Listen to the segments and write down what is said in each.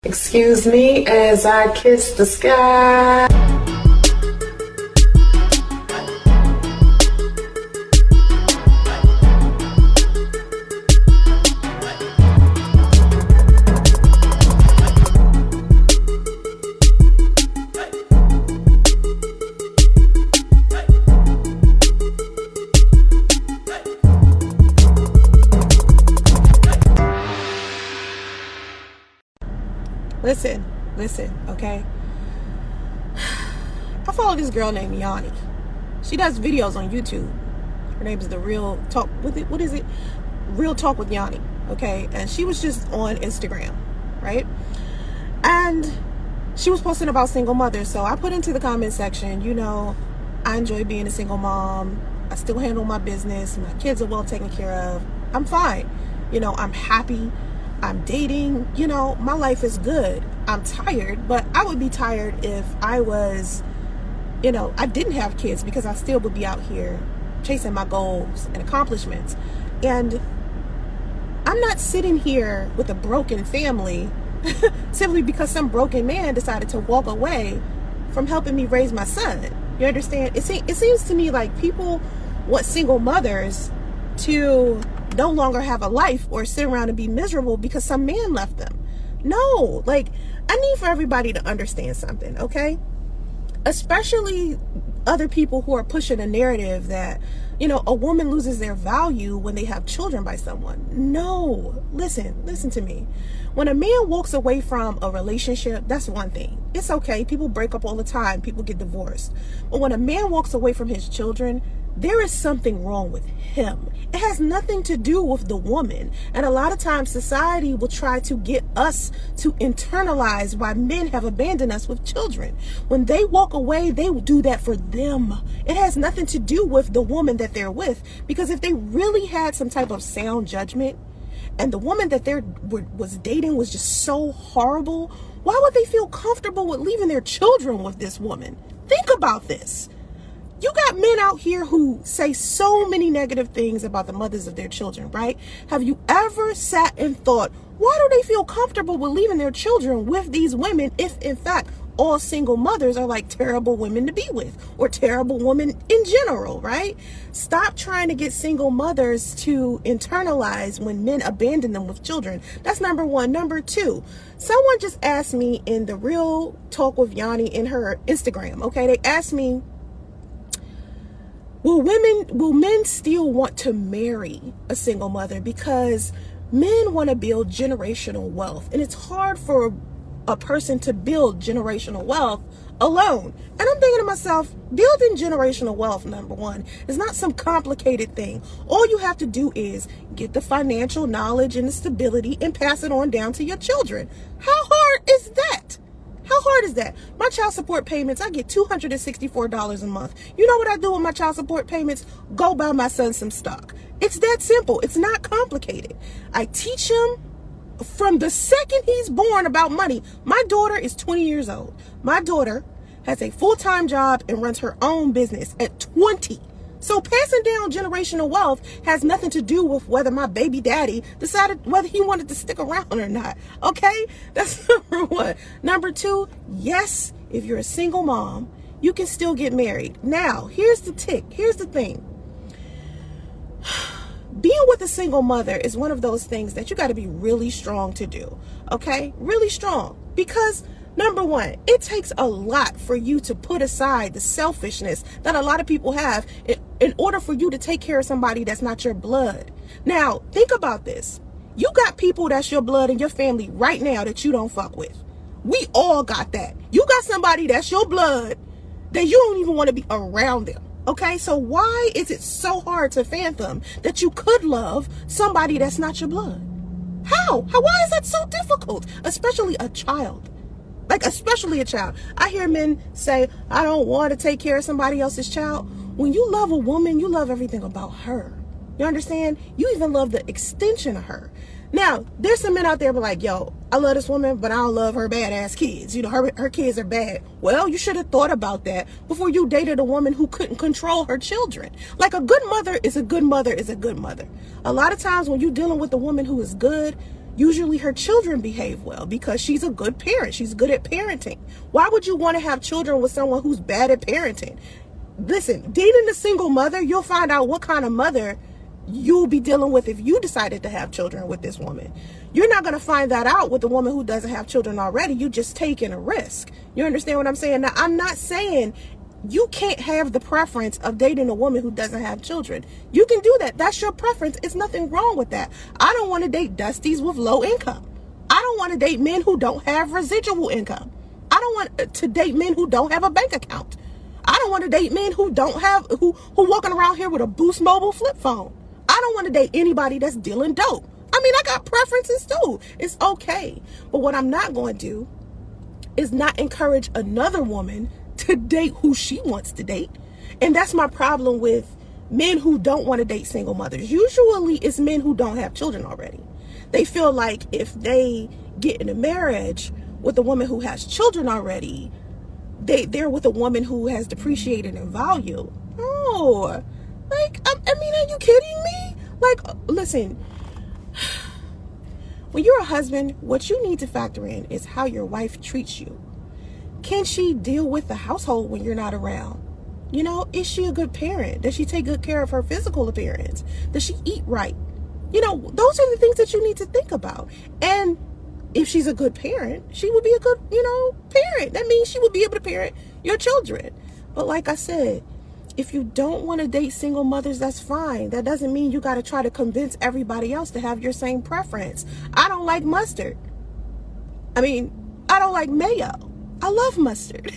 Excuse me as I kiss the sky. Listen, okay? I follow this girl named Yanni. She does videos on YouTube. Her name is the Real Talk with it. What is it? Real Talk with Yanni, okay? And she was just on Instagram, right? And she was posting about single mothers. So I put into the comment section, you know, I enjoy being a single mom. I still handle my business. My kids are well taken care of. I'm fine. You know, I'm happy. I'm dating, you know, my life is good. I'm tired, but I would be tired if I was, you know, I didn't have kids, because I still would be out here chasing my goals and accomplishments. And I'm not sitting here with a broken family simply because some broken man decided to walk away from helping me raise my son. You understand? It seems to me like people want single mothers to no longer have a life or sit around and be miserable because some man left them. No, like, I need for everybody to understand something, okay? Especially other people who are pushing a narrative that, you know, a woman loses their value when they have children by someone. No, listen to me. When a man walks away from a relationship, that's one thing. It's okay. People break up all the time. People get divorced. But when a man walks away from his children, there is something wrong with him. It has nothing to do with the woman. And a lot of times society will try to get us to internalize why men have abandoned us with children. When they walk away, they will do that for them. It has nothing to do with the woman that they're with. Because if they really had some type of sound judgment, and the woman that they was dating was just so horrible, why would they feel comfortable with leaving their children with this woman? Think about this. You got men out here who say so many negative things about the mothers of their children, right? Have you ever sat and thought, why do they feel comfortable with leaving their children with these women if, in fact, all single mothers are like terrible women to be with, or terrible women in general, right? Stop trying to get single mothers to internalize when men abandon them with children. That's number one. Number two, someone just asked me in the Real Talk with Yanni in her Instagram, okay? They asked me, will men still want to marry a single mother? Because men want to build generational wealth, and it's hard for a person to build generational wealth alone. And I'm thinking to myself, building generational wealth, number one, is not some complicated thing. All you have to do is get the financial knowledge and the stability and pass it on down to your children. How hard is that? How hard is that? My child support payments, I get $264 a month. You know what I do with my child support payments? Go buy my son some stock. It's that simple. It's not complicated. I teach him from the second he's born about money. My daughter is 20 years old. My daughter has a full-time job and runs her own business at 20. So passing down generational wealth has nothing to do with whether my baby daddy decided whether he wanted to stick around or not. Okay? That's number one. Number two, yes, if you're a single mom, you can still get married. Now, here's the thing. Being with a single mother is one of those things that you got to be really strong to do. Okay? Really strong. Because number one, it takes a lot for you to put aside the selfishness that a lot of people have in order for you to take care of somebody that's not your blood. Now, think about this. You got people that's your blood in your family right now that you don't fuck with. We all got that. You got somebody that's your blood that you don't even want to be around them. Okay, so why is it so hard to fathom that you could love somebody that's not your blood? How? Why is that so difficult? Especially a child. Like, especially a child. I hear men say, I don't want to take care of somebody else's child. When you love a woman, you love everything about her. You understand? You even love the extension of her. Now, there's some men out there who are like, yo, I love this woman, but I don't love her badass kids. You know, her kids are bad. Well, you should have thought about that before you dated a woman who couldn't control her children. Like, a good mother is a good mother is a good mother. A lot of times when you're dealing with a woman who is good, Usually her children behave well because she's a good parent. She's good at parenting. Why would you want to have children with someone who's bad at parenting? Listen, dating a single mother, you'll find out what kind of mother you'll be dealing with if you decided to have children with this woman. You're not going to find that out with a woman who doesn't have children already. You just taking a risk. You understand what I'm saying? Now, I'm not saying you can't have the preference of dating a woman who doesn't have children. You can do that. That's your preference. It's nothing wrong with that. I don't want to date dusties with low income. I don't want to date men who don't have residual income. I don't want to date men who don't have a bank account. I don't want to date men who don't have, who walking around here with a Boost Mobile flip phone. I don't want to date anybody that's dealing dope. I mean, I got preferences too. It's okay. But what I'm not going to do is not encourage another woman to date who she wants to date. And that's my problem with men who don't want to date single mothers. Usually it's men who don't have children already. They feel like if they get in a marriage with a woman who has children already, they're with a woman who has depreciated in value. No. Like, I mean, are you kidding me? Like, listen, when you're a husband, what you need to factor in is how your wife treats you. Can she deal with the household when you're not around? You know, is she a good parent? Does she take good care of her physical appearance? Does she eat right? You know, those are the things that you need to think about. And if she's a good parent, she would be a good, parent. That means she would be able to parent your children. But like I said, if you don't want to date single mothers, that's fine. That doesn't mean you got to try to convince everybody else to have your same preference. I don't like mustard. I mean, I don't like mayo. I love mustard.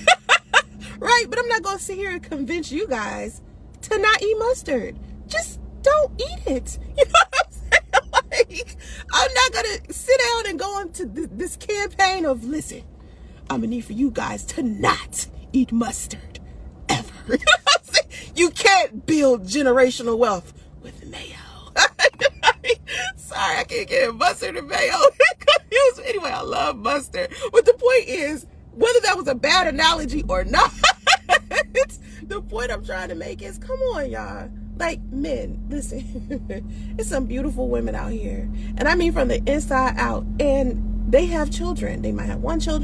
Right? But I'm not going to sit here and convince you guys to not eat mustard. Just don't eat it. You know what I'm saying? Like, I'm not going to sit down and go into this campaign of, listen, I'm going to need for you guys to not eat mustard ever. You know what I'm saying? You can't build generational wealth with mayo. Sorry, I can't get mustard and mayo confused. Anyway, I love mustard. But the point is, whether that was a bad analogy or not, the point I'm trying to make is, come on, y'all. Like, men, listen, it's some beautiful women out here. And I mean from the inside out. And they have children. They might have 1 child,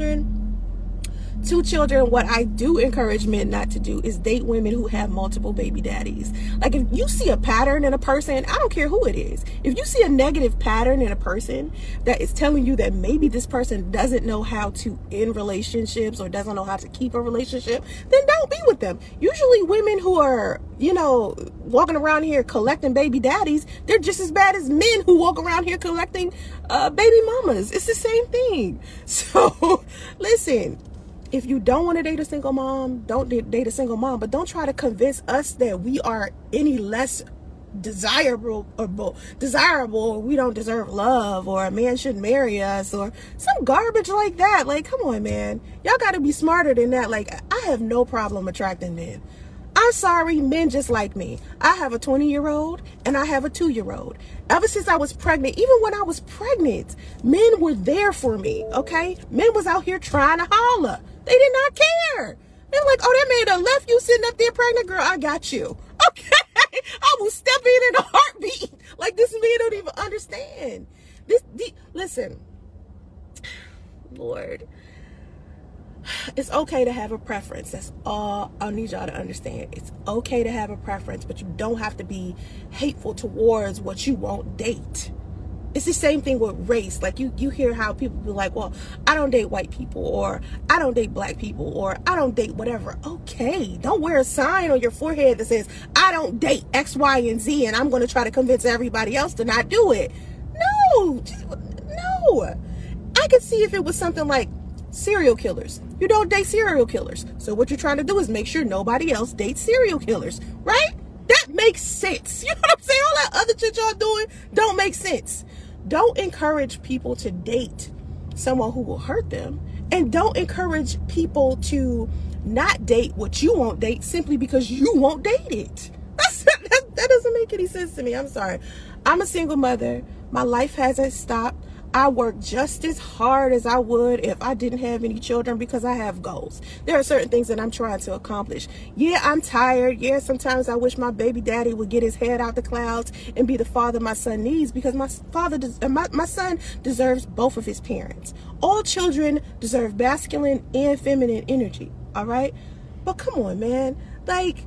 2 children. What I do encourage men not to do is date women who have multiple baby daddies. Like, if you see a pattern in a person, I don't care who it is. If you see a negative pattern in a person that is telling you that maybe this person doesn't know how to end relationships or doesn't know how to keep a relationship, then don't be with them. Usually women who are, walking around here collecting baby daddies, they're just as bad as men who walk around here collecting baby mamas. It's the same thing. So, listen. If you don't want to date a single mom, don't date a single mom. But don't try to convince us that we are any less desirable, or we don't deserve love, or a man shouldn't marry us, or some garbage like that. Like, come on, man. Y'all got to be smarter than that. Like, I have no problem attracting men. I'm sorry, men just like me. I have a 20-year-old and I have a 2-year-old. Ever since I was pregnant, even when I was pregnant, men were there for me, okay? Men was out here trying to holler. They did not care. They were like, oh, that man done left you sitting up there pregnant, girl. I got you. Okay? I will step in a heartbeat. Like, this man don't even understand. Listen, Lord, it's okay to have a preference. That's all I need y'all to understand. It's okay to have a preference, but you don't have to be hateful towards what you won't date. It's the same thing with race. Like, you hear how people be like, well, I don't date white people, or I don't date black people, or I don't date whatever. Okay, don't wear a sign on your forehead that says, I don't date X, Y, and Z, and I'm going to try to convince everybody else to not do it. No. I could see if it was something like serial killers. You don't date serial killers. So what you're trying to do is make sure nobody else dates serial killers, right? That makes sense. You know what I'm saying? All that other shit y'all doing don't make sense. Don't encourage people to date someone who will hurt them. And don't encourage people to not date what you won't date simply because you won't date it. That doesn't make any sense to me. I'm sorry. I'm a single mother. My life hasn't stopped. I work just as hard as I would if I didn't have any children because I have goals. There are certain things that I'm trying to accomplish. Yeah, I'm tired. Yeah, sometimes I wish my baby daddy would get his head out the clouds and be the father my son needs, because my son deserves both of his parents. All children deserve masculine and feminine energy, all right? But come on, man. Like,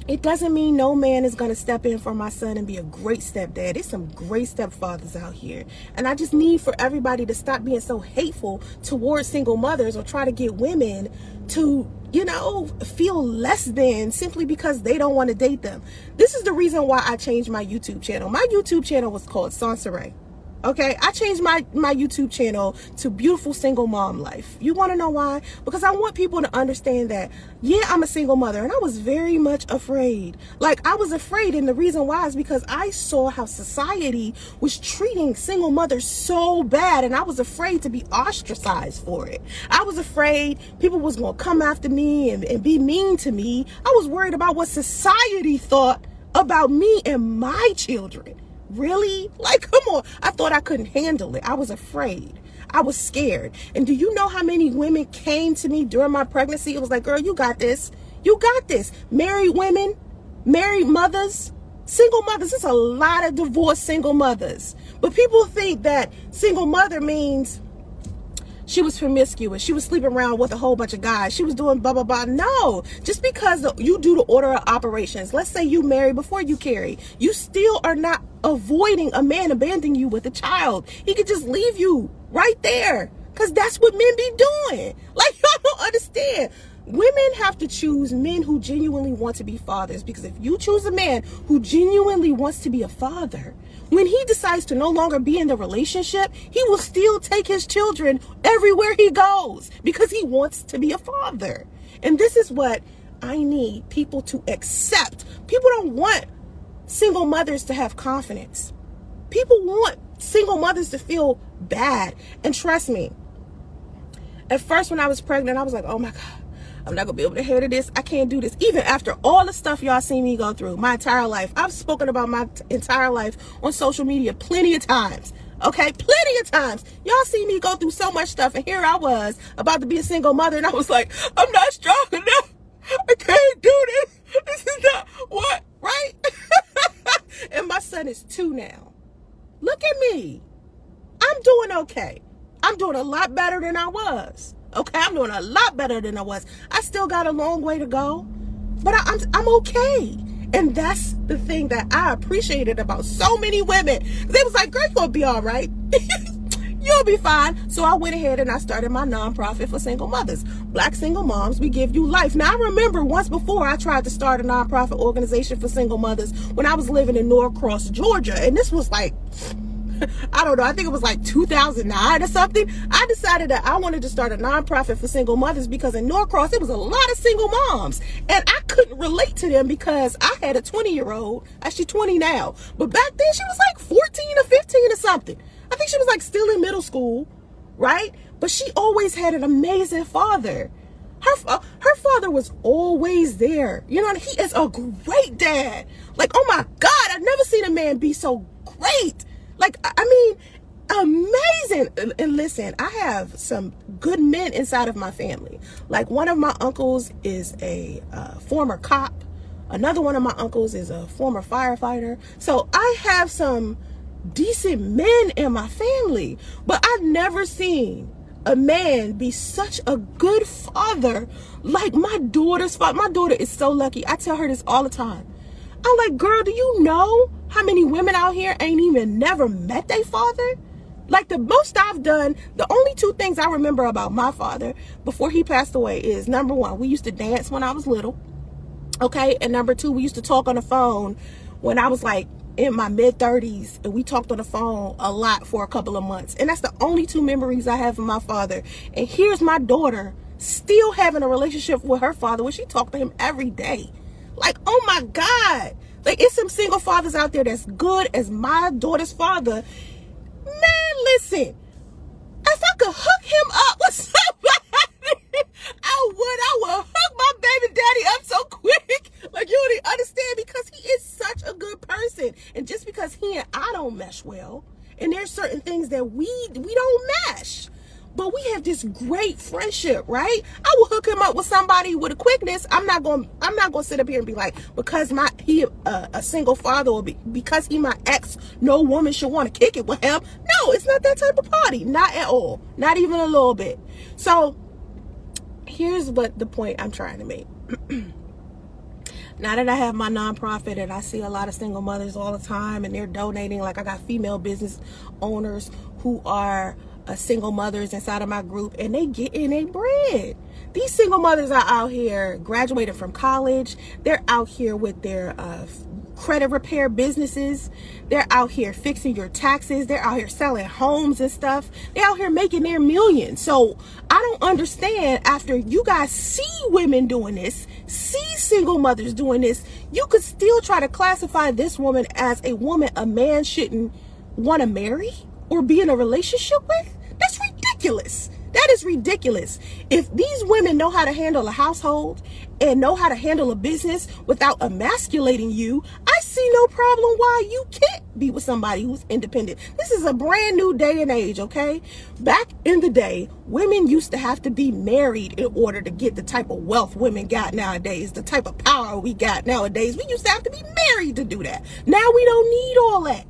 it doesn't mean no man is going to step in for my son and be a great stepdad. There's some great stepfathers out here. And I just need for everybody to stop being so hateful towards single mothers or try to get women to, you know, feel less than simply because they don't want to date them. This is the reason why I changed my YouTube channel. My YouTube channel was called Soncerae. Okay, I changed my YouTube channel to Beautiful Single Mom Life. You want to know why? Because I want people to understand that, yeah, I'm a single mother, and I was very much afraid. Like, I was afraid, and the reason why is because I saw how society was treating single mothers so bad, and I was afraid to be ostracized for it. I was afraid people was going to come after me and be mean to me. I was worried about what society thought about me and my children. Really? Like, come on. I thought I couldn't handle it. I was afraid. I was scared. And do you know how many women came to me during my pregnancy? It was like, girl, you got this. You got this. Married women, married mothers, single mothers. There's a lot of divorced single mothers. But people think that single mother means she was promiscuous. She was sleeping around with a whole bunch of guys. She was doing blah, blah, blah. No, just because you do the order of operations. Let's say you marry before you carry. You still are not avoiding a man abandoning you with a child. He could just leave you right there, because that's what men be doing. Like, y'all don't understand. Women have to choose men who genuinely want to be fathers, because if you choose a man who genuinely wants to be a father, when he decides to no longer be in the relationship, he will still take his children everywhere he goes because he wants to be a father. And this is what I need people to accept. People don't want single mothers to have confidence. People want single mothers to feel bad. And trust me, at first when I was pregnant, I was like, oh my God, I'm not gonna be able to handle this. I can't do this. Even after all the stuff y'all seen me go through my entire life. I've spoken about my entire life on social media plenty of times. Okay, plenty of times. Y'all see me go through so much stuff, and here I was about to be a single mother, and I was like, I'm not strong enough. I can't do this. This is not what, right? And my son is 2 now. Look at me. I'm doing okay. I'm doing a lot better than I was. Okay, I'm doing a lot better than I was. I still got a long way to go, but I'm okay. And that's the thing that I appreciated about so many women. They was like, girl, you're going to be all right. You'll be fine. So I went ahead and I started my nonprofit for single mothers. Black Single Moms, We Give You Life. Now, I remember once before I tried to start a nonprofit organization for single mothers when I was living in Norcross, Georgia. And this was like, I don't know, I think it was like 2009 or something. I decided that I wanted to start a nonprofit for single mothers because in Norcross, there was a lot of single moms. And I couldn't relate to them because I had a 20-year-old. She's 20 now. But back then, she was like 14 or 15 or something. I think she was like still in middle school, right? But she always had an amazing father. Her father was always there. You know, he is a great dad. Like, oh my God, I've never seen a man be so great. Like, I mean, amazing. And listen, I have some good men inside of my family. Like, one of my uncles is a former cop. Another one of my uncles is a former firefighter. So I have some decent men in my family. But I've never seen a man be such a good father like my daughter's father. My daughter is so lucky. I tell her this all the time. I'm like, girl, do you know how many women out here ain't even never met their father? Like, the most I've done, the only 2 things I remember about my father before he passed away is, number 1, we used to dance when I was little. Okay. And number 2, we used to talk on the phone when I was like in my mid-30s, and we talked on the phone a lot for a couple of months. And that's the only 2 memories I have of my father. And here's my daughter still having a relationship with her father where she talked to him every day. Like, oh my God. Like, it's some single fathers out there that's good as my daughter's father. Man, listen. If I could hook him up with somebody, I would hook my baby daddy up so quick. Like, you don't even understand, because he is such a good person. And just because he and I don't mesh well, and there's certain things that we don't mesh. But we have this great friendship, right? I will hook him up with somebody with a quickness. I'm not going to sit up here and be like, because he a single father, or because he my ex, no woman should want to kick it with him. No, it's not that type of party. Not at all. Not even a little bit. So here's what the point I'm trying to make. Now that I have my nonprofit and I see a lot of single mothers all the time and they're donating, like I got female business owners who are single mothers inside of my group, and they get in a bread. These single mothers are out here graduating from college. They're out here with their credit repair businesses. They're out here fixing your taxes. They're out here selling homes and stuff. They're out here making their millions. So I don't understand, after you guys see women doing this, see single mothers doing this, you could still try to classify this woman as a woman a man shouldn't want to marry or be in a relationship with. That's ridiculous. That is ridiculous. If these women know how to handle a household and know how to handle a business without emasculating you, I see no problem why you can't be with somebody who's independent. This is a brand new day and age, okay? Back in the day, women used to have to be married in order to get the type of wealth women got nowadays, the type of power we got nowadays. We used to have to be married to do that. Now we don't need all that.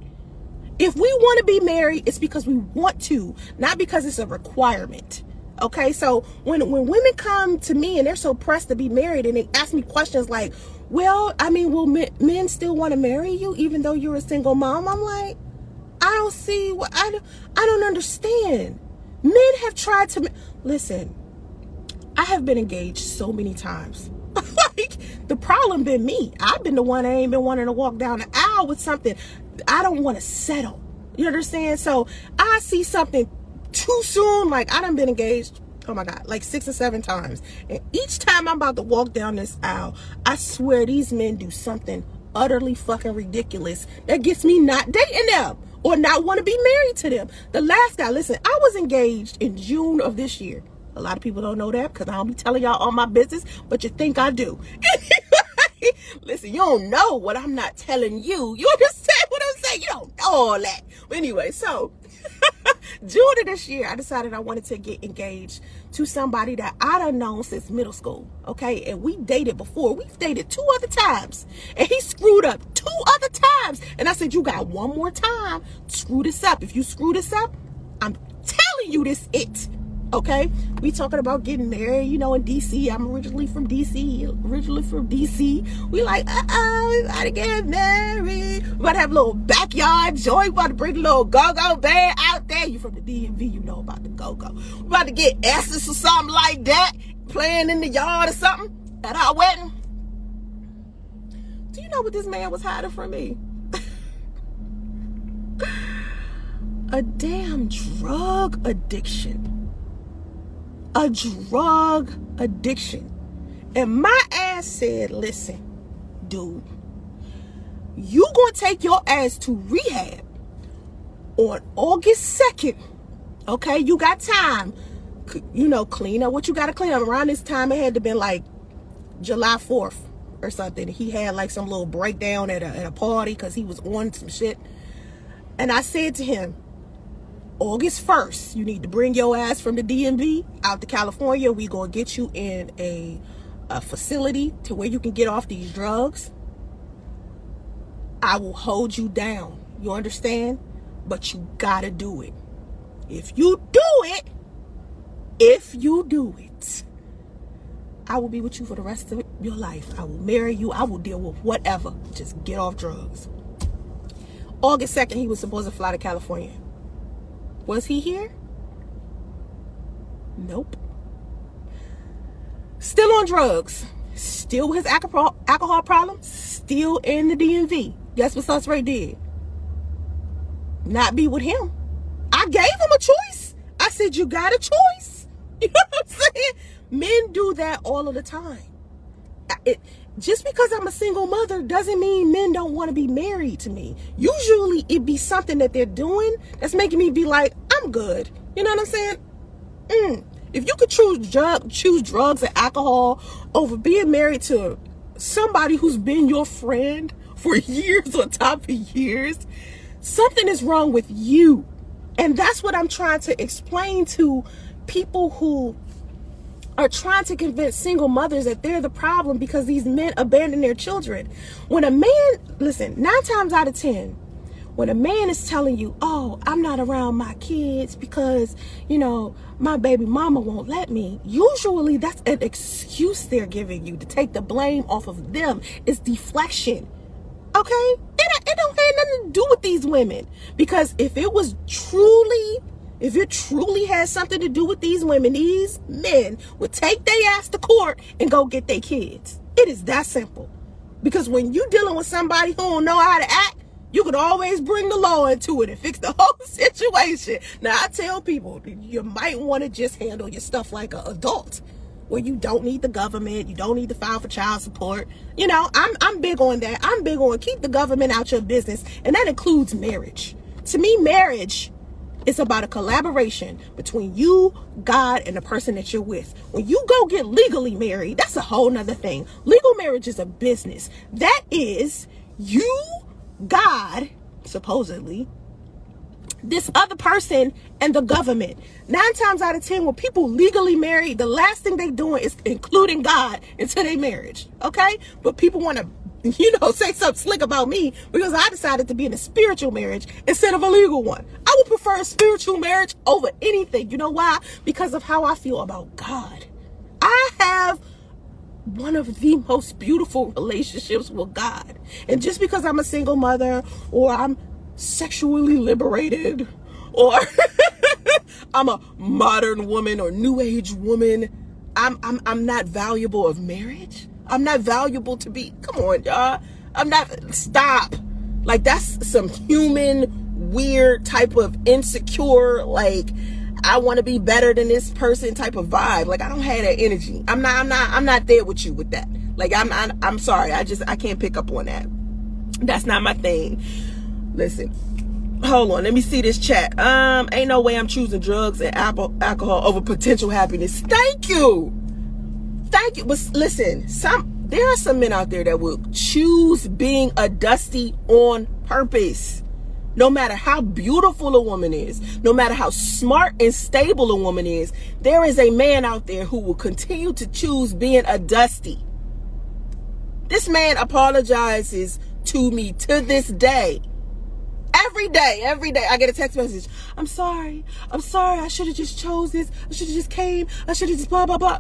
If we want to be married, it's because we want to, not because it's a requirement. Okay, so when women come to me and they're so pressed to be married and they ask me questions like, well, I mean, will men still want to marry you even though you're a single mom? I'm like, I don't see what, I don't understand. Men have tried to, listen, I have been engaged so many times. Like, the problem been me. I've been the one that ain't been wanting to walk down the aisle with something. I don't want to settle. You understand? So I see something too soon. Like, I done been engaged, oh my God, like 6 or 7 times. And each time I'm about to walk down this aisle, I swear these men do something utterly fucking ridiculous that gets me not dating them or not want to be married to them. The last guy, listen, I was engaged in June of this year. A lot of people don't know that because I don't be telling y'all all my business, but you think I do. Listen, you don't know what I'm not telling you. You understand what I'm saying? You don't know all that. But anyway, so June of this year, I decided I wanted to get engaged to somebody that I done known since middle school. Okay, and we dated before. We've dated 2 other times, and he screwed up 2 other times. And I said, you got one more time. Screw this up. If you screw this up, I'm telling you this it. Okay, we talking about getting married, you know, in DC. I'm originally from DC. We like, we gotta get married. We about to have a little backyard joy. We about to bring a little go-go band out there. You from the DMV, you know about the go-go. We about to get Essence or something like that, playing in the yard or something at our wedding. Do you know what this man was hiding from me? A damn drug addiction. A drug addiction. And my ass said, listen, dude, you gonna take your ass to rehab on August 2nd. Okay, you got time. You know, clean up what you gotta clean up. Around this time, it had to been like July 4th or something. He had like some little breakdown at a party because he was on some shit. And I said to him, August 1st, you need to bring your ass from the DMV out to California. We gonna get you in a facility to where you can get off these drugs. I will hold you down. You understand? But you gotta do it. If you do it, I will be with you for the rest of your life. I will marry you. I will deal with whatever. Just get off drugs. August 2nd, he was supposed to fly to California. Was he here? Nope. Still on drugs. Still with his alcohol problem. Still in the DMV. Guess what Soncerae did? Not be with him. I gave him a choice. I said, you got a choice. You know what I'm saying? Men do that all of the time. Just because I'm a single mother doesn't mean men don't want to be married to me. Usually it be something that they're doing that's making me be like, I'm good. You know what I'm saying? If you could choose drugs and alcohol over being married to somebody who's been your friend for years on top of years, something is wrong with you. And that's what I'm trying to explain to people who are trying to convince single mothers that they're the problem because these men abandon their children. When a man, listen, 9 times out of 10, when a man is telling you, oh, I'm not around my kids because, my baby mama won't let me, usually that's an excuse they're giving you to take the blame off of them. It's deflection. Okay? It don't have nothing to do with these women. Because if it truly has something to do with these women, these men would take their ass to court and go get their kids. It is that simple. Because when you're dealing with somebody who don't know how to act, you can always bring the law into it and fix the whole situation. Now, I tell people, you might want to just handle your stuff like an adult, where you don't need the government, you don't need to file for child support. I'm big on that. I'm big on keep the government out your business, and that includes marriage. To me, marriage is about a collaboration between you, God, and the person that you're with. When you go get legally married, that's a whole nother thing. Legal marriage is a business. That is you, God, supposedly, this other person, and the government. 9 times out of 10, when people legally marry, the last thing they doing is including God into their marriage. Okay? But people want to, say something slick about me because I decided to be in a spiritual marriage instead of a legal one. I would prefer a spiritual marriage over anything. You know why? Because of how I feel about God. I have one of the most beautiful relationships with God. And just because I'm a single mother, or I'm sexually liberated, or I'm a modern woman or new age woman, I'm not valuable of marriage. I'm not valuable to be, come on, y'all. Stop. Like, that's some human, weird type of insecure, like, I want to be better than this person type of vibe. Like, I don't have that energy. I'm not there with you with that. Like, I'm sorry. I can't pick up on that. That's not my thing. Listen, hold on. Let me see this chat. Ain't no way I'm choosing drugs and alcohol over potential happiness. Thank you. But listen, there are some men out there that will choose being a dusty on purpose. No matter how beautiful a woman is, no matter how smart and stable a woman is, there is a man out there who will continue to choose being a dusty. This man apologizes to me to this day. Every day, I get a text message. I'm sorry. I should have just chose this. I should have just came. I should have just blah, blah, blah.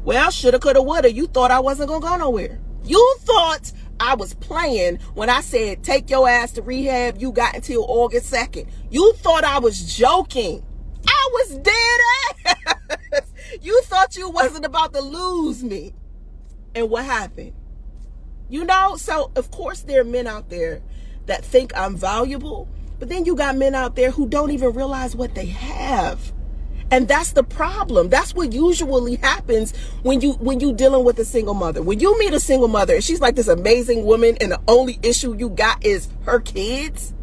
Well, shoulda, coulda, woulda. You thought I wasn't going to go nowhere. You thought I was playing when I said, take your ass to rehab. You got until August 2nd. You thought I was joking. I was dead ass. You thought you wasn't about to lose me. And what happened? So of course there are men out there that think I'm valuable, but then you got men out there who don't even realize what they have. And that's the problem. That's what usually happens when you dealing with a single mother. When you meet a single mother and she's like this amazing woman and the only issue you got is her kids.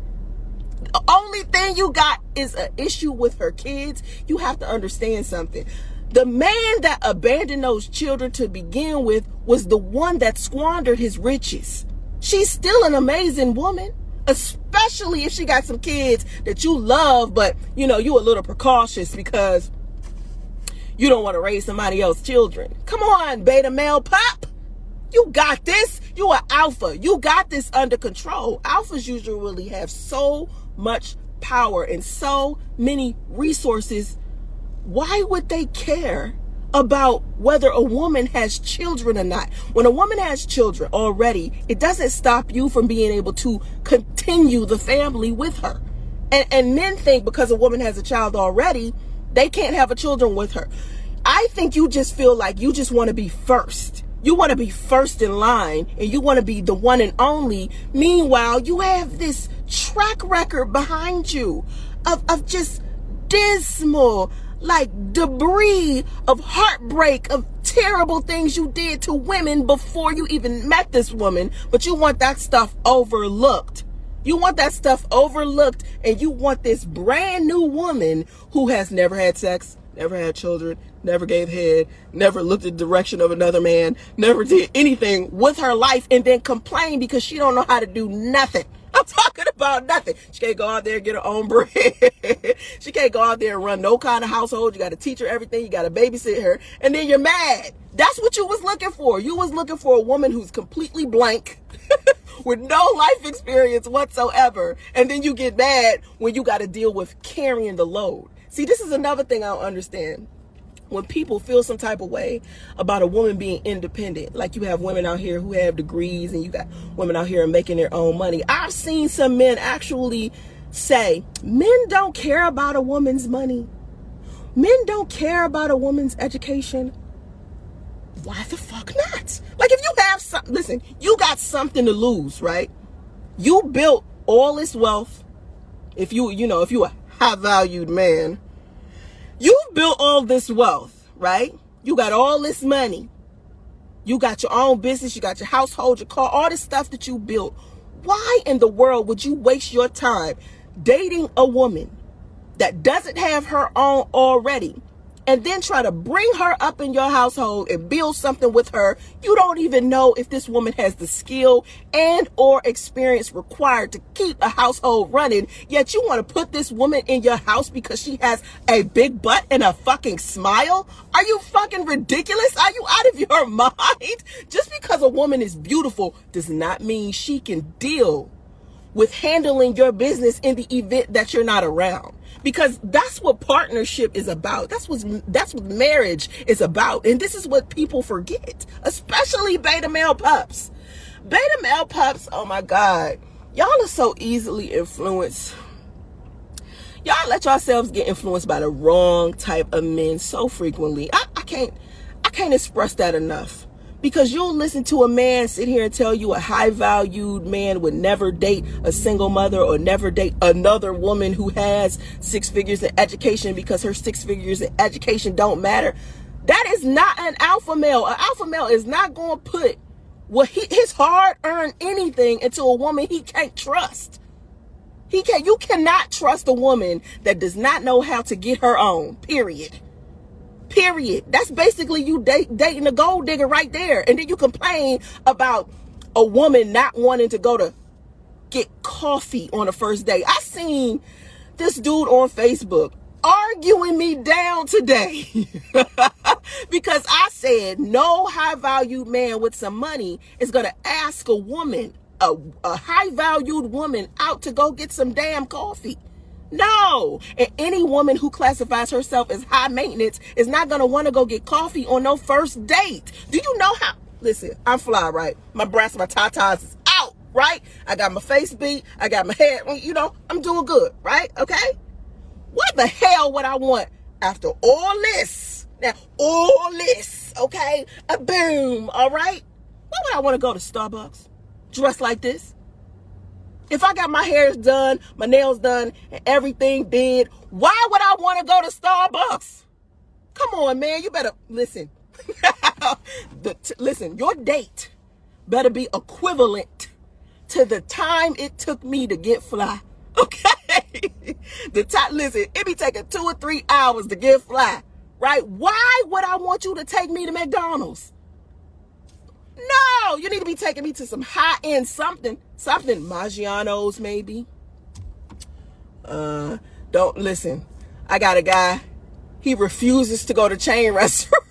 The only thing you got is an issue with her kids. You have to understand something. The man that abandoned those children to begin with was the one that squandered his riches. She's still an amazing woman, especially if she got some kids that you love, but you a little precautious because you don't want to raise somebody else's children. Come on, beta male pop. You got this. You are alpha. You got this under control. Alphas usually have so much power and so many resources. Why would they care about whether a woman has children or not? When a woman has children already, it doesn't stop you from being able to continue the family with her. And men think because a woman has a child already, they can't have a children with her. I think you just feel like you just want to be first. You want to be first in line and you want to be the one and only. Meanwhile, you have this track record behind you of just dismal, like debris of heartbreak, of terrible things you did to women before you even met this woman. But you want that stuff overlooked. You want that stuff overlooked, and you want this brand new woman who has never had sex, never had children, never gave head, never looked in the direction of another man, never did anything with her life, and then complain because she don't know how to do nothing. I'm talking about nothing. She can't go out there and get her own bread. She can't go out there and run no kind of household. You got to teach her everything. You got to babysit her. And then you're mad. That's what you was looking for. You was looking for a woman who's completely blank with no life experience whatsoever. And then you get mad when you got to deal with carrying the load. See, this is another thing I don't understand. When people feel some type of way about a woman being independent, like you have women out here who have degrees and you got women out here making their own money. I've seen some men actually say, men don't care about a woman's money. Men don't care about a woman's education. Why the fuck not? Like, if you have something, listen, you got something to lose, right? You built all this wealth. If you a high valued man, you built all this wealth, right? You got all this money. You got your own business. You got your household, your car, all this stuff that you built. Why in the world would you waste your time dating a woman that doesn't have her own already and then try to bring her up in your household and build something with her? You don't even know if this woman has the skill and or experience required to keep a household running, yet you want to put this woman in your house because she has a big butt and a fucking smile? Are you fucking ridiculous? Are you out of your mind? Just because a woman is beautiful does not mean she can deal with handling your business in the event that you're not around. Because that's what partnership is about. That's what marriage is about. And this is what people forget, especially beta male pups. Beta male pups, oh my God. Y'all are so easily influenced. Y'all let yourselves get influenced by the wrong type of men so frequently. I can't express that enough. Because you'll listen to a man sit here and tell you a high-valued man would never date a single mother or never date another woman who has 6 figures in education because her 6 figures in education don't matter. That is not an alpha male. An alpha male is not going to put his hard-earned anything into a woman he can't trust. You cannot trust a woman that does not know how to get her own, period. That's basically you dating a gold digger right there. And then you complain about a woman not wanting to go to get coffee on the first date. I seen this dude on Facebook arguing me down today because I said no high valued man with some money is going to ask a woman, a high valued woman, out to go get some damn coffee. No. And any woman who classifies herself as high maintenance is not going to want to go get coffee on no first date. Do you know how? Listen, I'm fly, right? My breasts, my tatas is out, right? I got my face beat. I got my hair, I'm doing good, right? Okay? What the hell would I want after all this? Now, all this, okay? A boom, all right? Why would I want to go to Starbucks dressed like this? If I got my hair done, my nails done, and everything did, why would I want to go to Starbucks? Come on, man. You better listen. Listen, your date better be equivalent to the time it took me to get fly. Okay? Listen, it be taking 2 or 3 hours to get fly, right? Why would I want you to take me to McDonald's? No, you need to be taking me to some high-end something, Maggiano's maybe. Don't listen. I got a guy. He refuses to go to chain restaurants.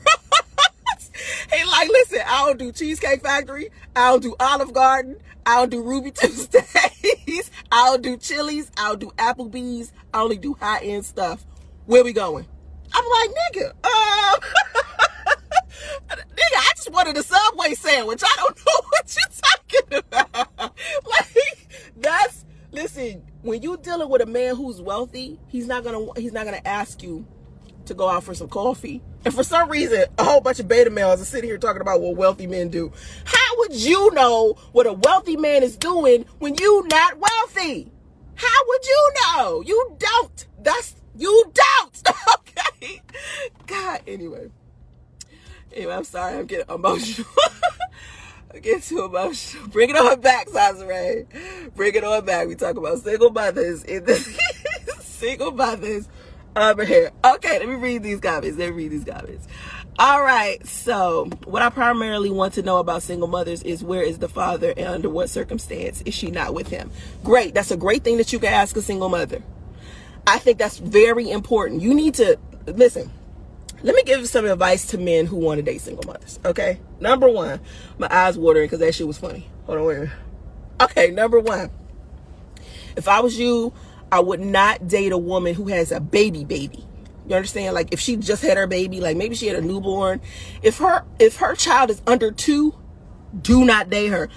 He like, listen, I don't do Cheesecake Factory. I don't do Olive Garden. I don't do Ruby Tuesdays. I don't do Chili's. I don't do Applebee's. I only do high-end stuff. Where we going? I'm like, nigga, nigga, I just wanted a Subway sandwich. I don't know what you're talking about. Like, listen, when you're dealing with a man who's wealthy, he's not gonna ask you to go out for some coffee. And for some reason, a whole bunch of beta males are sitting here talking about what wealthy men do. How would you know what a wealthy man is doing when you not wealthy? How would you know? You don't. You don't. Okay. God, anyway, I'm sorry. I'm getting emotional. I'm getting too emotional. Bring it on back, Soncerae. Bring it on back. We talk about single mothers. Single mothers over here. Okay, let me read these comments. All right, so what I primarily want to know about single mothers is, where is the father and under what circumstance is she not with him? Great. That's a great thing that you can ask a single mother. I think that's very important. You need to, listen, let me give some advice to men who want to date single mothers, okay? Number one, my eyes watering because that shit was funny. Hold on, wait a minute. Okay, number one, if I was you, I would not date a woman who has a baby. You understand? Like, if she just had her baby, like maybe she had a newborn. If her child is under 2, do not date her.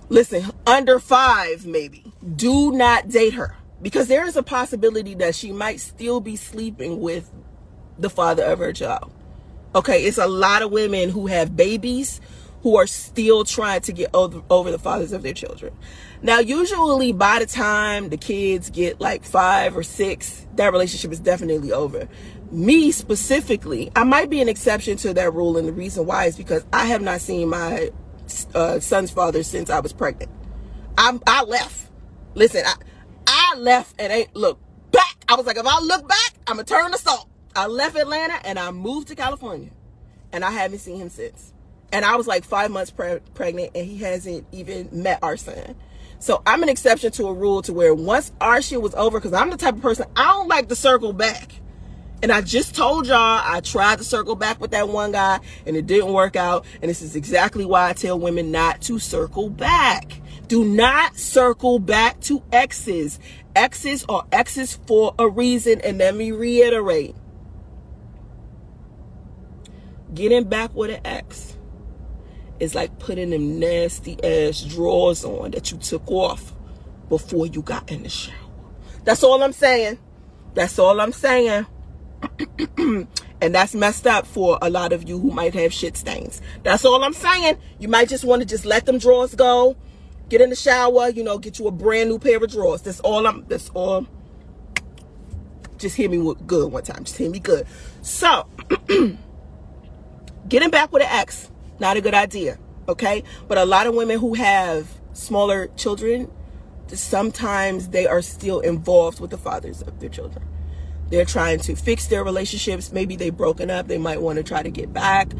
Listen, under 5 maybe. Do not date her. Because there is a possibility that she might still be sleeping with the father of her child. Okay, it's a lot of women who have babies who are still trying to get over the fathers of their children. Now, usually by the time the kids get like 5 or 6, that relationship is definitely over. Me specifically, I might be an exception to that rule, and the reason why is because I have not seen my son's father since I was pregnant. I left. Listen, I left and ain't looked back. I was like, if I look back, I'm gonna turn to salt. I left Atlanta and I moved to California, and I haven't seen him since. And I was like 5 months pregnant, and he hasn't even met our son. So I'm an exception to a rule to where once our shit was over, because I'm the type of person, I don't like to circle back. And I just told y'all, I tried to circle back with that one guy and it didn't work out. And this is exactly why I tell women not to circle back. Do not circle back to exes. Exes are exes for a reason. And let me reiterate. Getting back with an ex is like putting them nasty ass drawers on that you took off before you got in the shower. That's all I'm saying. That's all I'm saying. And that's messed up for a lot of you who might have shit stains. That's all I'm saying. You might just want to just let them drawers go. Get in the shower, you know, get you a brand new pair of drawers. That's all. Just hear me good one time. Just hear me good. So, getting back with an ex, not a good idea, okay? But a lot of women who have smaller children, sometimes they are still involved with the fathers of their children. They're trying to fix their relationships. Maybe they've broken up. They might want to try to get back.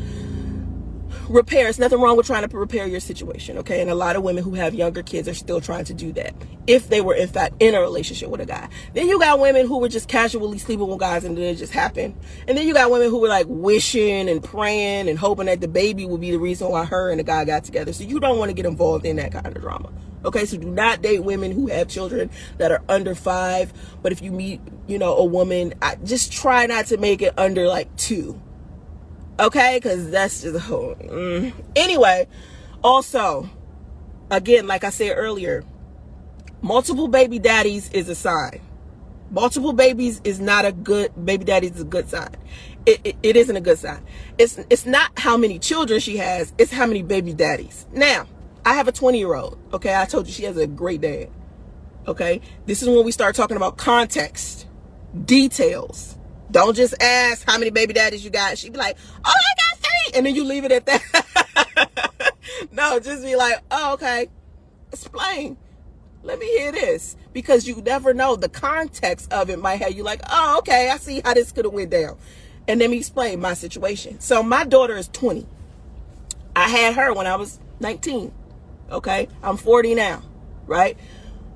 Repair. There's nothing wrong with trying to repair your situation, okay? And a lot of women who have younger kids are still trying to do that if they were, in fact, in a relationship with a guy. Then you got women who were just casually sleeping with guys and then it just happened. And then you got women who were like wishing and praying and hoping that the baby would be the reason why her and the guy got together. So you don't want to get involved in that kind of drama. Okay, so do not date women who have children that are under 5. But if you meet, you know, a woman, just try not to make it under like 2. Okay, because that's just a whole... Anyway, also, again, like I said earlier, multiple baby daddies is a sign. Multiple babies is not a good... Baby daddies is a good sign. It isn't a good sign. It's not how many children she has. It's how many baby daddies. Now, I have a 20-year-old, okay? I told you she has a great dad, okay? This is when we start talking about context, details. Don't just ask how many baby daddies you got. She'd be like, oh, I got 3. And then you leave it at that. No, just be like, oh, okay. Explain. Let me hear this. Because you never know. The context of it might have you like, oh, okay, I see how this could have went down. And let me explain my situation. So my daughter is 20. I had her when I was 19. Okay, I'm 40 now, right?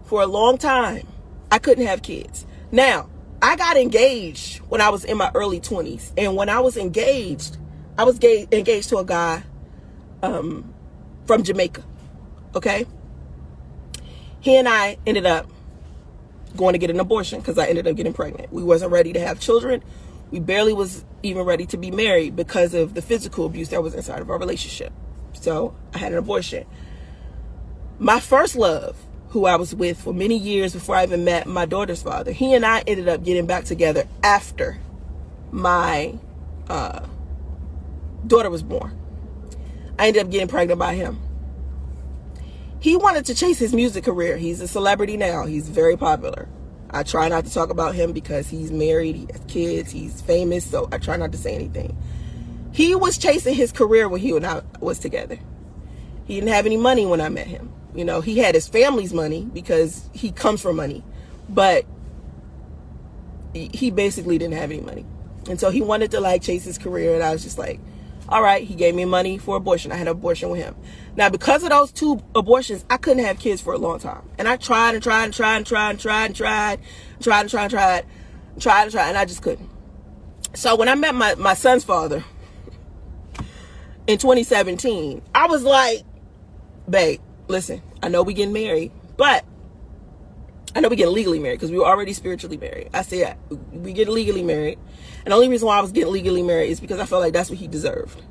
For a long time, I couldn't have kids. Now, I got engaged when I was in my early 20s. And when I was engaged, I was engaged to a guy from Jamaica, okay? He and I ended up going to get an abortion because I ended up getting pregnant. We wasn't ready to have children. We barely was even ready to be married because of the physical abuse that was inside of our relationship. So I had an abortion. My first love, who I was with for many years before I even met my daughter's father, he and I ended up getting back together after my daughter was born. I ended up getting pregnant by him. He wanted to chase his music career. He's a celebrity now. He's very popular. I try not to talk about him because he's married, he has kids, he's famous, so I try not to say anything. He was chasing his career when he and I was together. He didn't have any money when I met him. You know, he had his family's money because he comes from money. But he basically didn't have any money. And so he wanted to like chase his career. And I was just like, all right, he gave me money for abortion. I had an abortion with him. Now, because of those 2 abortions, I couldn't have kids for a long time. And I tried, and I just couldn't. So when I met my son's father in 2017, I was like, babe, listen, I know we getting married, but I know we get legally married because we were already spiritually married. I said, we get legally married. And the only reason why I was getting legally married is because I felt like that's what he deserved.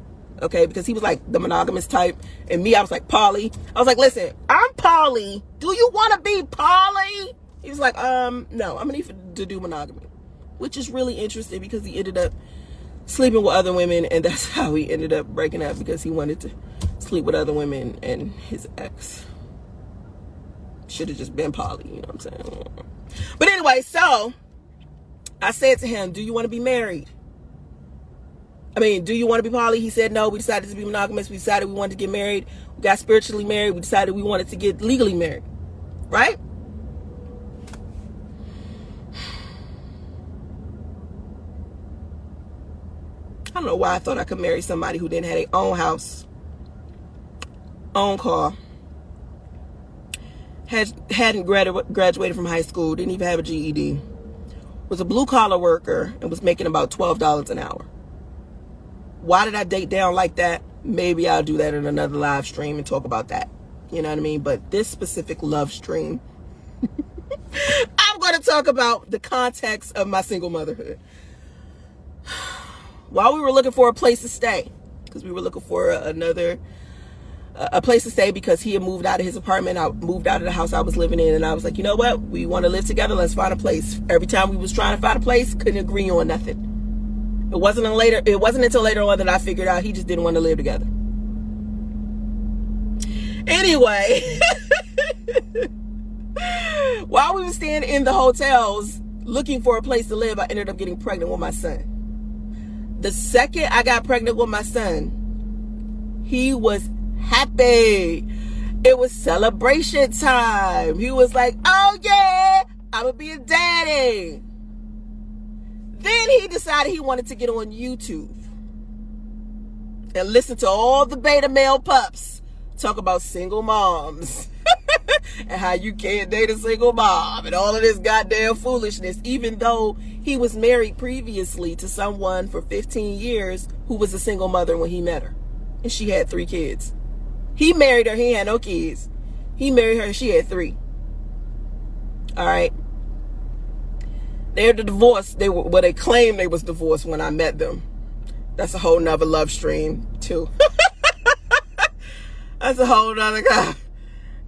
Okay? Because he was like the monogamous type. And me, I was like poly. I was like, listen, I'm poly. Do you want to be poly? He was like, no, I'm going to need to do monogamy. Which is really interesting because he ended up sleeping with other women. And that's how he ended up breaking up, because he wanted to sleep with other women, and his ex should have just been poly, you know what I'm saying? But anyway, so I said to him, do you want to be married? Do you want to be poly? He said no. We decided to be monogamous. We decided we wanted to get married. We got spiritually married. We decided we wanted to get legally married. Right? I don't know why I thought I could marry somebody who didn't have their own house, own car, hadn't graduated from high school, didn't even have a GED, was a blue-collar worker, and was making about $12 an hour. Why did I date down like that? Maybe I'll do that in another live stream and talk about that. You know what I mean? But this specific love stream, I'm going to talk about the context of my single motherhood. While we were looking for a place to stay, because we were looking for a place to stay because he had moved out of his apartment. I moved out of the house I was living in, and I was like, you know what? We want to live together. Let's find a place. Every time we was trying to find a place, couldn't agree on nothing. It wasn't until later on that I figured out he just didn't want to live together. Anyway, while we were staying in the hotels looking for a place to live, I ended up getting pregnant with my son. The second I got pregnant with my son, he was happy. It was celebration time. He was like, oh yeah, I'm gonna be a daddy. Then he decided he wanted to get on YouTube and listen to all the beta male pups talk about single moms and how you can't date a single mom and all of this goddamn foolishness, even though he was married previously to someone for 15 years who was a single mother when he met her, and she had 3 kids. He married her, he had no kids. He married her, she had 3. All right. They're divorced. They claimed they was divorced when I met them. That's a whole nother love stream too. That's a whole nother guy.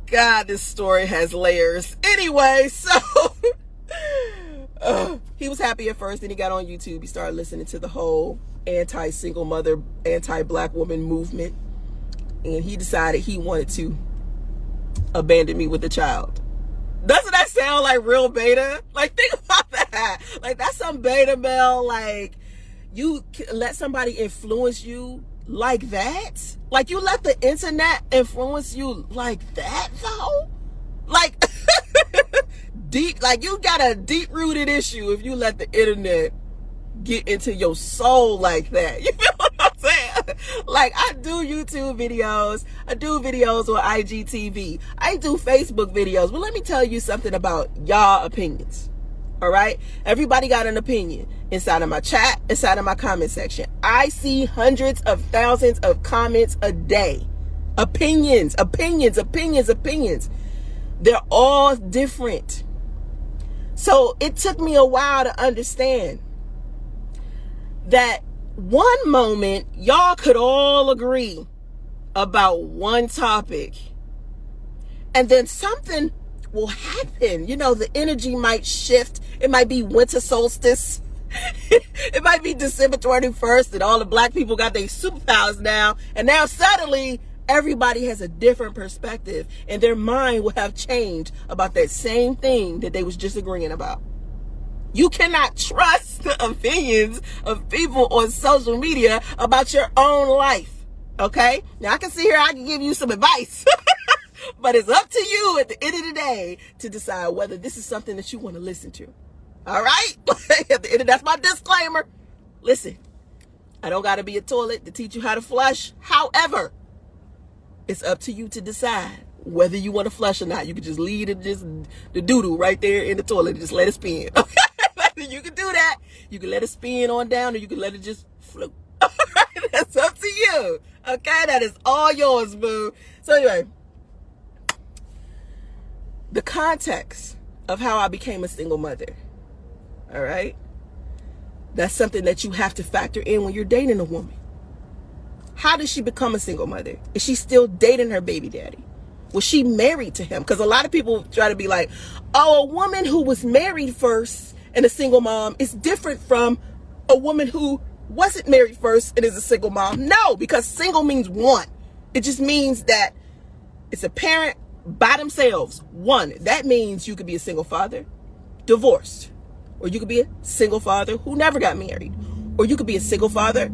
God, this story has layers. Anyway, so he was happy at first. Then he got on YouTube. He started listening to the whole anti-single mother, anti-black woman movement. And he decided he wanted to abandon me with a child. Doesn't that sound like real beta? Like, think about that. Like, that's some beta male. Like, you let somebody influence you like that? Like, you let the internet influence you like that, though? Like, deep, like, you got a deep-rooted issue if you let the internet get into your soul like that. You feel what I'm saying? Like, I do YouTube videos. I do videos on IGTV. I do Facebook videos. But let me tell you something about y'all opinions. All right? Everybody got an opinion inside of my chat, inside of my comment section. I see hundreds of thousands of comments a day. Opinions. They're all different. So it took me a while to understand that one moment y'all could all agree about one topic, and then something will happen. You know, the energy might shift. It might be winter solstice. It might be December 21st and all the black people got their superpowers now, and now suddenly everybody has a different perspective, and their mind will have changed about that same thing that they was just agreeing about. You cannot trust the opinions of people on social media about your own life. Okay? Now, I can sit here, I can give you some advice. But it's up to you at the end of the day to decide whether this is something that you want to listen to. All right? That's my disclaimer. Listen, I don't got to be a toilet to teach you how to flush. However, it's up to you to decide whether you want to flush or not. You can just leave it, just the doo-doo right there in the toilet and just let it spin. You can do that. You can let it spin on down, or you can let it just float. All right? That's up to you. Okay? That is all yours, boo. So anyway, the context of how I became a single mother. All right? That's something that you have to factor in when you're dating a woman. How did she become a single mother? Is she still dating her baby daddy? Was she married to him? Because a lot of people try to be like, oh, a woman who was married first and a single mom is different from a woman who wasn't married first and is a single mom. No, because single means one. It just means that it's a parent by themselves. One. That means you could be a single father, divorced. Or you could be a single father who never got married. Or you could be a single father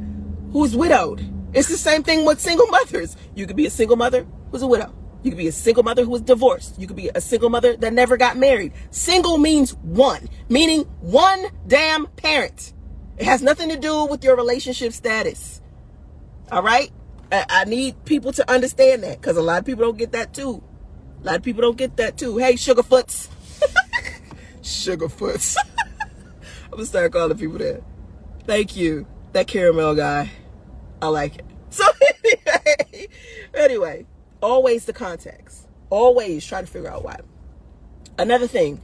who's widowed. It's the same thing with single mothers. You could be a single mother who's a widow. You could be a single mother who was divorced. You could be a single mother that never got married. Single means one, meaning one damn parent. It has nothing to do with your relationship status. All right? I need people to understand that, because a lot of people don't get that too. A lot of people don't get that too. Hey, Sugarfoots. Sugarfoots. I'm going to start calling people that. Thank you. That caramel guy. I like it. So anyway, always the context. Always try to figure out why. Another thing,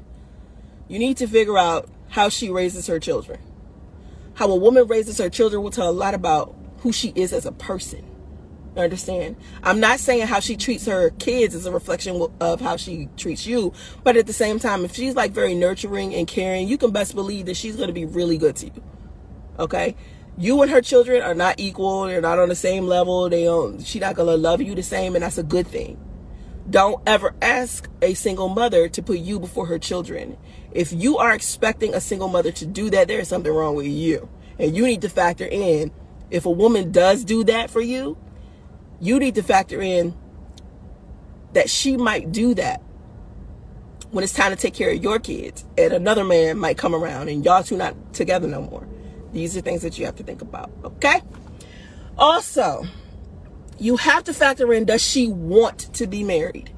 you need to figure out how she raises her children. How a woman raises her children will tell a lot about who she is as a person. You understand? I'm not saying how she treats her kids is a reflection of how she treats you, but at the same time, if she's like very nurturing and caring, you can best believe that she's going to be really good to you. Okay? You and her children are not equal. They're not on the same level. She's not going to love you the same, and that's a good thing. Don't ever ask a single mother to put you before her children. If you are expecting a single mother to do that, there is something wrong with you. And you need to factor in, if a woman does do that for you, you need to factor in that she might do that when it's time to take care of your kids, and another man might come around and y'all two not together no more. These are things that you have to think about, okay? Also, you have to factor in, does she want to be married?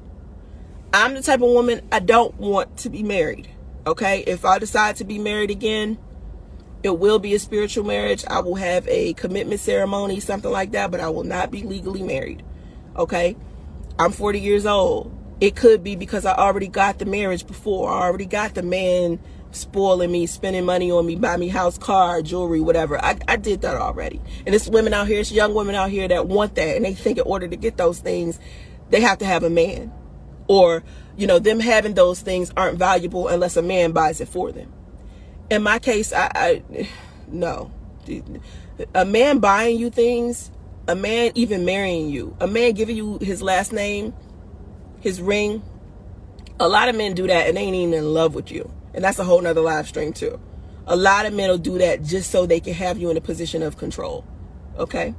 I'm the type of woman, I don't want to be married, okay? If I decide to be married again, it will be a spiritual marriage. I will have a commitment ceremony, something like that, but I will not be legally married, okay? I'm 40 years old. It could be because I already got the marriage before. I already got the man spoiling me, spending money on me, buy me house, car, jewelry, whatever. I did that already. And it's women out here, it's young women out here that want that, and they think in order to get those things, they have to have a man. Or, you know, them having those things aren't valuable unless a man buys it for them. In my case, no. A man buying you things, a man even marrying you, a man giving you his last name, his ring, a lot of men do that and they ain't even in love with you. And that's a whole nother live stream too. A lot of men will do that just so they can have you in a position of control. Okay?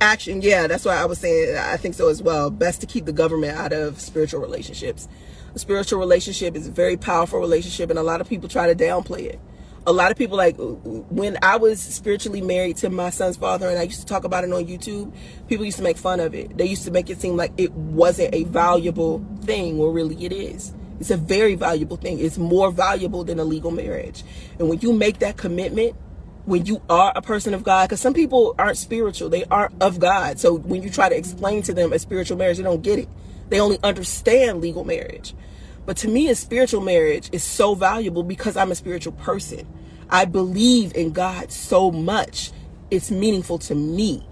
Action, yeah, that's why I was saying I think so as well. Best to keep the government out of spiritual relationships. A spiritual relationship is a very powerful relationship, and a lot of people try to downplay it. A lot of people, like, when I was spiritually married to my son's father, and I used to talk about it on YouTube, people used to make fun of it. They used to make it seem like it wasn't a valuable thing, when really it is. It's a very valuable thing. It's more valuable than a legal marriage. And when you make that commitment, when you are a person of God, because some people aren't spiritual, they aren't of God. So when you try to explain to them a spiritual marriage, they don't get it. They only understand legal marriage. But to me, a spiritual marriage is so valuable because I'm a spiritual person. I believe in God so much. It's meaningful to me.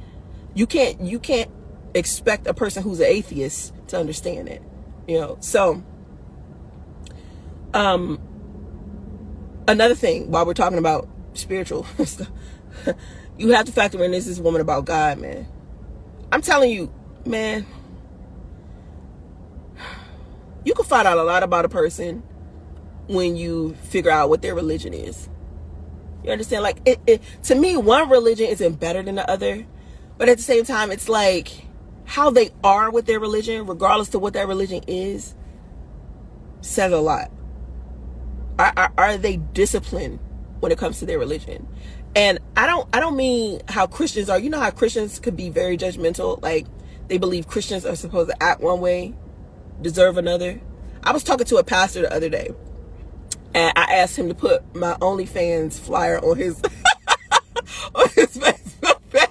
You can't expect a person who's an atheist to understand it. You know, so another thing while we're talking about spiritual stuff, you have to factor in, this woman about God, man. I'm telling you, man, you can find out a lot about a person when you figure out what their religion is. You understand? Like, to me, one religion isn't better than the other, but at the same time, it's like how they are with their religion, regardless to what that religion is, says a lot. Are they disciplined when it comes to their religion? And I don't mean how Christians are. You know how Christians could be very judgmental, like they believe Christians are supposed to act one way, deserve another. I was talking to a pastor the other day, and I asked him to put my OnlyFans flyer on his on his Facebook page.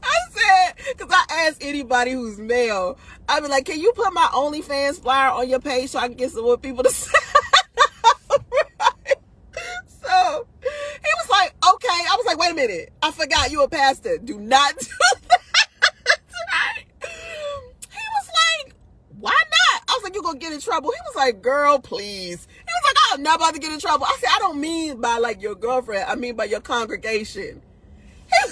I said, because I asked anybody who's male, I'd be like, can you put my OnlyFans flyer on your page so I can get some more people to sign up? Right? So he was like, okay. I was like, wait a minute, I forgot you a pastor. Do not do that. Right? He was like, why not? I was like, you're gonna get in trouble. He was like, girl, please. He was like, I'm not about to get in trouble. I said, I don't mean by like your girlfriend, I mean by your congregation. He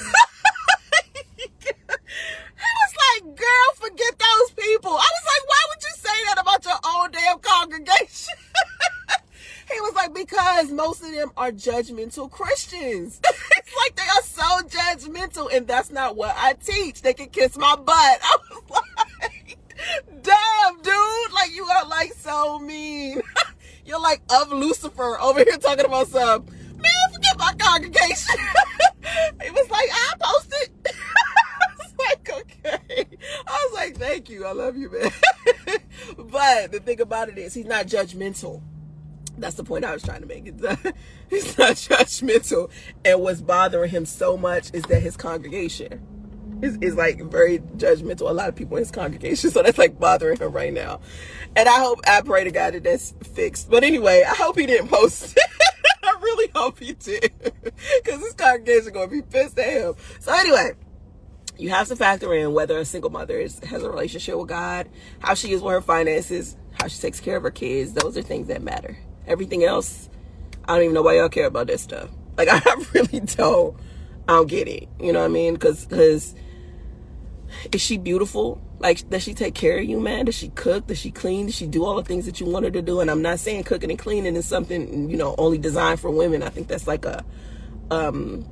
was like, girl, forget those people. I was like, why would you say that about your own damn congregation? He was like, because most of them are judgmental Christians. It's like they are so judgmental, and that's not what I teach. They can kiss my butt. I was like, damn, dude, like you are like so mean. You're like of Lucifer over here talking about some, man, forget my congregation. He was like, I posted. I was like, okay. I was like, thank you. I love you, man. But the thing about it is, he's not judgmental. That's the point I was trying to make. He's not judgmental. And what's bothering him so much is that his congregation is like very judgmental. A lot of people in his congregation. So that's like bothering him right now. And I pray to God that that's fixed. But anyway, I hope he didn't post it. I really hope he did. Because his congregation is going to be pissed at him. So anyway, you have to factor in whether a single mother has a relationship with God, how she is with her finances, how she takes care of her kids. Those are things that matter. Everything else, I don't even know why y'all care about this stuff. Like, I really don't. I don't get it. You know what I mean? Because is she beautiful? Like, does she take care of you, man? Does she cook? Does she clean? Does she do all the things that you want her to do? And I'm not saying cooking and cleaning is something, you know, only designed for women. I think that's like a kind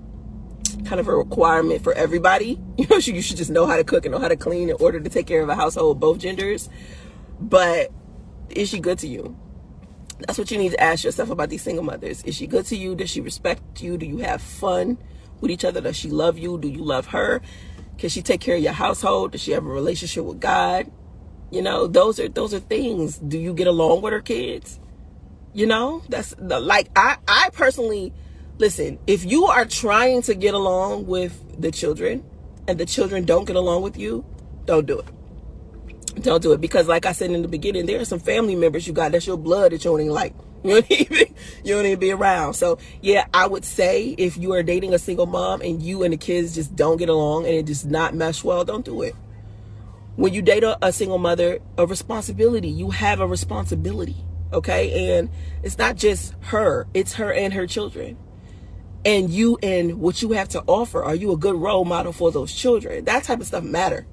of a requirement for everybody. You know, you should just know how to cook and know how to clean in order to take care of a household, both genders. But is she good to you? That's what you need to ask yourself about these single mothers. Is she good to you? Does she respect you? Do you have fun with each other? Does she love you? Do you love her? Can she take care of your household? Does she have a relationship with God? You know, those are things. Do you get along with her kids? You know, that's the, like, I personally, listen, if you are trying to get along with the children and the children don't get along with you, don't do it. Don't do it, because like I said in the beginning, there are some family members you got that's your blood that you don't even like. You don't even be around. So yeah, I would say if you are dating a single mom and you and the kids just don't get along and it does not mesh well, don't do it. When you date a single mother, a responsibility, you have a responsibility, okay? And it's not just her, it's her and her children. And you and what you have to offer, are you a good role model for those children? That type of stuff matter.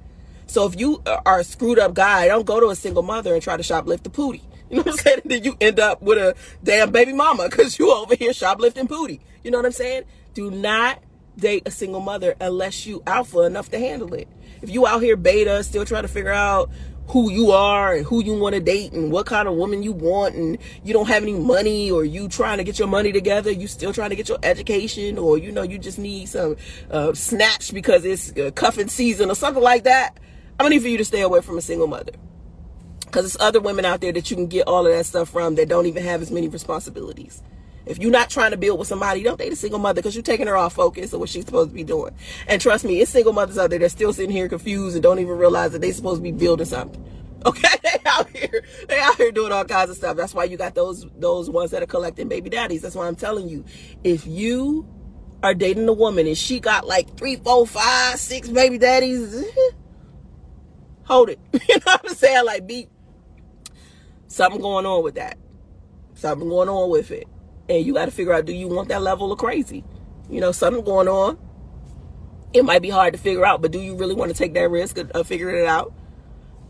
So if you are a screwed up guy, don't go to a single mother and try to shoplift the pootie. You know what I'm saying? Then you end up with a damn baby mama because you over here shoplifting pootie. You know what I'm saying? Do not date a single mother unless you alpha enough to handle it. If you out here beta, still trying to figure out who you are and who you want to date and what kind of woman you want, and you don't have any money, or you trying to get your money together, you still trying to get your education, or you know you just need some snatch because it's cuffing season or something like that, I'm gonna need for you to stay away from a single mother, because there's other women out there that you can get all of that stuff from that don't even have as many responsibilities. If you're not trying to build with somebody, don't date a single mother, because you're taking her off focus of what she's supposed to be doing. And trust me, it's single mothers out there that's still sitting here confused and don't even realize that they're supposed to be building something. Okay, they out here doing all kinds of stuff. That's why you got those ones that are collecting baby daddies. That's why I'm telling you, if you are dating a woman and she got like 3, 4, 5, 6 baby daddies, hold it. You know what I'm saying? Like, be something going on with that. Something going on with it. And you got to figure out, do you want that level of crazy? You know, something going on. It might be hard to figure out, but do you really want to take that risk of figuring it out?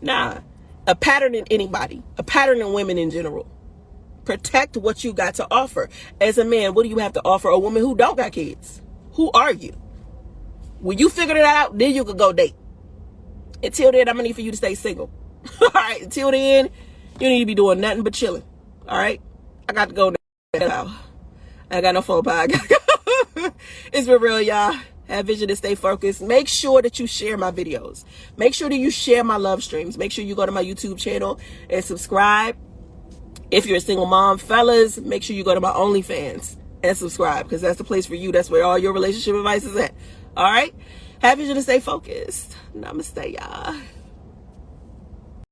Nah. A pattern in anybody. A pattern in women in general. Protect what you got to offer. As a man, what do you have to offer a woman who don't got kids? Who are you? When you figure it out, then you can go date. Until then, I'm going to need for you to stay single. All right. Until then, You need to be doing nothing but chilling. All right? I got to go now. I ain't got no phone bag. It's been real, y'all. Have vision and stay focused. Make sure that you share my videos. Make sure that you share my love streams. Make sure you go to my YouTube channel and subscribe. If you're a single mom, fellas, make sure you go to my OnlyFans and subscribe, because that's the place for you. That's where all your relationship advice is at. All right? Have vision and stay focused. Namaste, y'all.